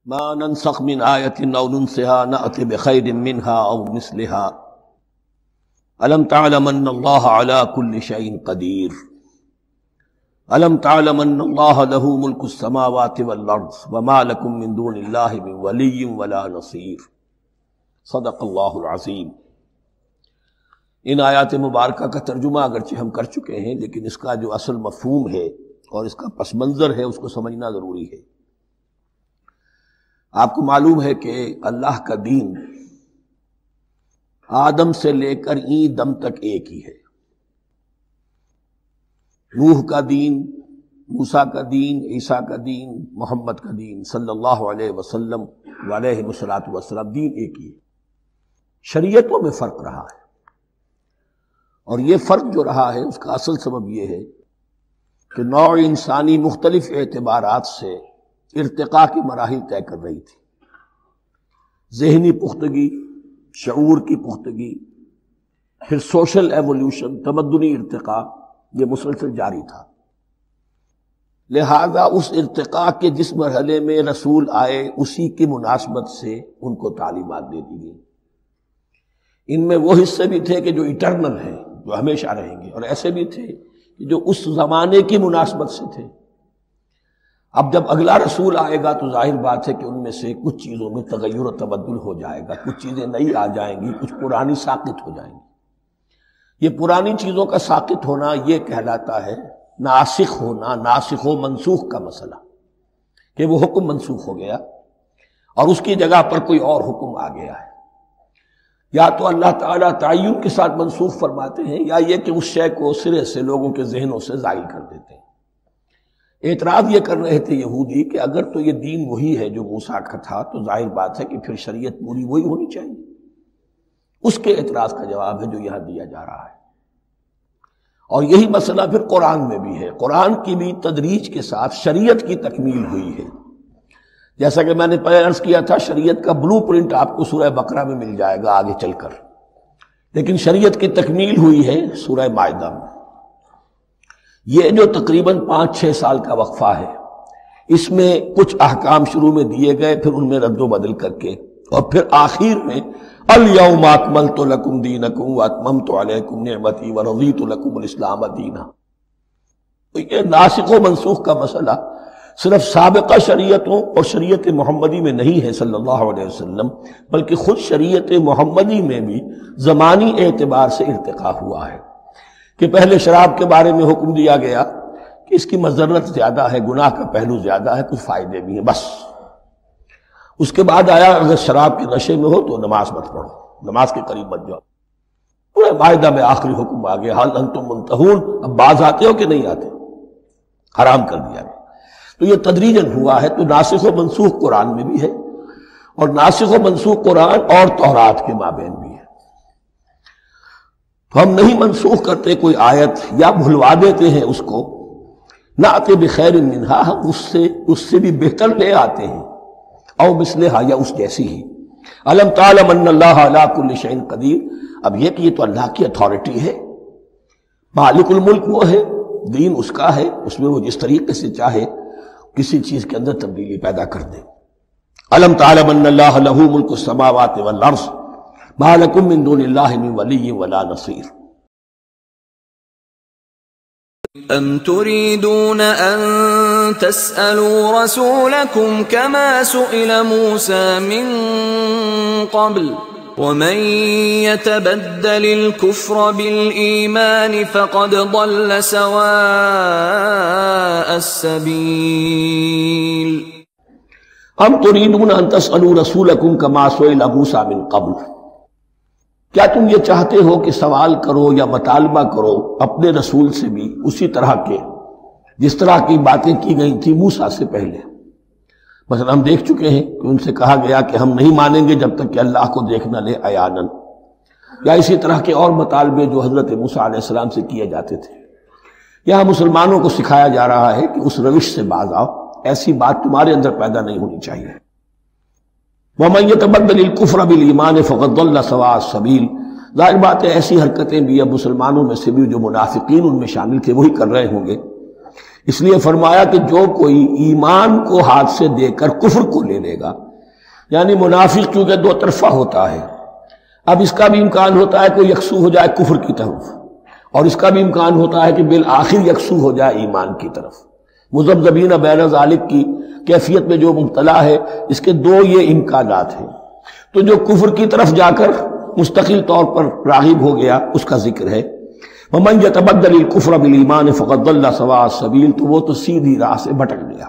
ما ننسخ من آیة أو ننسها نأتِ بخير منها أو مثلها ألم تعلم أن الله على كل شيء قدير ألم تعلم أن الله له ملك السماوات والأرض وما لكم من دون الله من ولي ولا نصير صدق اللہ العظیم۔ ان آیات مبارکہ کا ترجمہ اگرچہ ہم کر چکے ہیں، لیکن اس کا جو اصل مفہوم ہے اور اس کا پس منظر ہے اس کو سمجھنا ضروری ہے۔ آپ کو معلوم ہے کہ اللہ کا دین آدم سے لے کر این دم تک ایک ہی ہے۔ نوح کا دین، موسیٰ کا دین، عیسیٰ کا دین، محمد کا دین صلی اللہ علیہ وسلم علیہ الصلوۃ دین ایک ہی ہے۔ شریعتوں میں فرق رہا ہے، اور یہ فرق جو رہا ہے اس کا اصل سبب یہ ہے کہ نوع انسانی مختلف اعتبارات سے ارتقاء کی مراحل طے کر رہی تھی۔ ذہنی پختگی، شعور کی پختگی، پھر سوشل ایولیوشن، تمدنی ارتقاء، یہ مسلسل جاری تھا۔ لہذا اس ارتقاء کے جس مرحلے میں رسول آئے اسی کی مناسبت سے ان کو تعلیمات دے دی گئی۔ ان میں وہ حصے بھی تھے کہ جو ایٹرنل ہیں، جو ہمیشہ رہیں گے، اور ایسے بھی تھے کہ جو اس زمانے کی مناسبت سے تھے۔ اب جب اگلا رسول آئے گا تو ظاہر بات ہے کہ ان میں سے کچھ چیزوں میں تغیر و تبدل ہو جائے گا، کچھ چیزیں نئی آ جائیں گی، کچھ پرانی ساقط ہو جائیں گی۔ یہ پرانی چیزوں کا ساقط ہونا یہ کہلاتا ہے ناسخ ہونا، ناسخ و منسوخ کا مسئلہ، کہ وہ حکم منسوخ ہو گیا اور اس کی جگہ پر کوئی اور حکم آ گیا ہے۔ یا تو اللہ تعالیٰ تعین کے ساتھ منسوخ فرماتے ہیں، یا یہ کہ اس شے کو سرے سے لوگوں کے ذہنوں سے زائل کر دیتے ہیں۔ اعتراض یہ کر رہے تھے یہودی کہ اگر تو یہ دین وہی ہے جو موسیٰ کا تھا تو ظاہر بات ہے کہ پھر شریعت پوری وہی ہونی چاہیے۔ اس کے اعتراض کا جواب ہے جو یہاں دیا جا رہا ہے۔ اور یہی مسئلہ پھر قرآن میں بھی ہے۔ قرآن کی بھی تدریج کے ساتھ شریعت کی تکمیل ہوئی ہے۔ جیسا کہ میں نے پہلے عرض کیا تھا، شریعت کا بلو پرنٹ آپ کو سورہ بقرہ میں مل جائے گا آگے چل کر، لیکن شریعت کی تکمیل ہوئی ہے سورہ مائدہ میں۔ یہ جو تقریباً 5-6 سال کا وقفہ ہے، اس میں کچھ احکام شروع میں دیے گئے، پھر ان میں رد و بدل کر کے، اور پھر آخر میں الیوم اکملت لکم دینکم واتممت علیکم نعمتی ورضیت لکم الاسلام دینا۔ تو یہ ناسخ و منسوخ کا مسئلہ صرف سابقہ شریعتوں اور شریعت محمدی میں نہیں ہے صلی اللہ علیہ وسلم، بلکہ خود شریعت محمدی میں بھی زمانی اعتبار سے ارتقاء ہوا ہے کہ پہلے شراب کے بارے میں حکم دیا گیا کہ اس کی مضرت زیادہ ہے، گناہ کا پہلو زیادہ ہے، کچھ فائدے بھی ہیں، بس۔ اس کے بعد آیا اگر شراب کے نشے میں ہو تو نماز مت پڑھو، نماز کے قریب مت جاؤ۔ پورے معاہدہ میں آخری حکم آ گیا، حل انتم منتہون، اب باز آتے ہو کہ نہیں آتے، حرام کر دیا گیا۔ تو یہ تدریجاً ہوا ہے۔ تو ناسخ و منسوخ قرآن میں بھی ہے، اور ناسخ و منسوخ قرآن اور تورات کے مابین بھی ہے۔ تو ہم نہیں منسوخ کرتے کوئی آیت یا بھلوا دیتے ہیں اس کو، نأتی بخیر منہا، ہم اس سے بھی بہتر لے آتے ہیں، او مثلہا، یا اس جیسی ہی۔ الم تعلم ان اللہ علی کل شیء قدیر، اب یہ کہ یہ تو اللہ کی اتھارٹی ہے، مالک الملک وہ ہے، دین اس کا ہے، اس میں وہ جس طریقے سے چاہے کسی چیز کے اندر تبدیلی پیدا کر دے۔ الم تعلم ان اللہ لہ ملک السماوات والارض ما لکم من دون اللہ من ولی ولا نصیر۔ ام تريدون ان تسألوا رسولكم كما سئل موسى من قبل ومن يتبدل الكفر بالإيمان فقد ضل سواء السبيل۔ ام تريدون ان تسألوا رسولكم كما سئل موسى من قبل، کیا تم یہ چاہتے ہو کہ سوال کرو یا مطالبہ کرو اپنے رسول سے بھی اسی طرح کے جس طرح کی باتیں کی گئی تھی موسیٰ سے پہلے؟ مثلا ہم دیکھ چکے ہیں کہ ان سے کہا گیا کہ ہم نہیں مانیں گے جب تک کہ اللہ کو دیکھ نہ لے عیاناً، یا اسی طرح کے اور مطالبے جو حضرت موسیٰ علیہ السلام سے کیے جاتے تھے۔ یہاں مسلمانوں کو سکھایا جا رہا ہے کہ اس روش سے باز آؤ، ایسی بات تمہارے اندر پیدا نہیں ہونی چاہیے۔ وَمَن يَتَبَدَّلِ الْكُفْرَ بِالْإِيمَانِ فَقَدْ ضَلَّ سَوَاءَ السَّبِيلِ۔ ظاہر بات ہے ایسی حرکتیں بھی اب مسلمانوں میں سے بھی جو منافقین ان میں شامل تھے وہی کر رہے ہوں گے اس لیے فرمایا کہ جو کوئی ایمان کو ہاتھ سے دے کر کفر کو لے لے گا، یعنی منافق چونکہ دو طرفہ ہوتا ہے، اب اس کا بھی امکان ہوتا ہے کہ یکسو ہو جائے کفر کی طرف، اور اس کا بھی امکان ہوتا ہے کہ بالآخر یکسو ہو جائے ایمان کی طرف۔ مذبذبین بین ذالک کی کیفیت میں جو مبتلا ہے، اس کے دو یہ امکانات ہیں۔ تو جو کفر کی طرف جا کر مستقل طور پر راغب ہو گیا اس کا ذکر ہے، وَمَنْ يَتَبَدَّلِ الْكُفْرَ بِالْإِيمَانِ فَقَدْ ضَلَّ سَوَاءَ السَّبِيلِ، تو وہ تو سیدھی راہ سے بھٹک گیا۔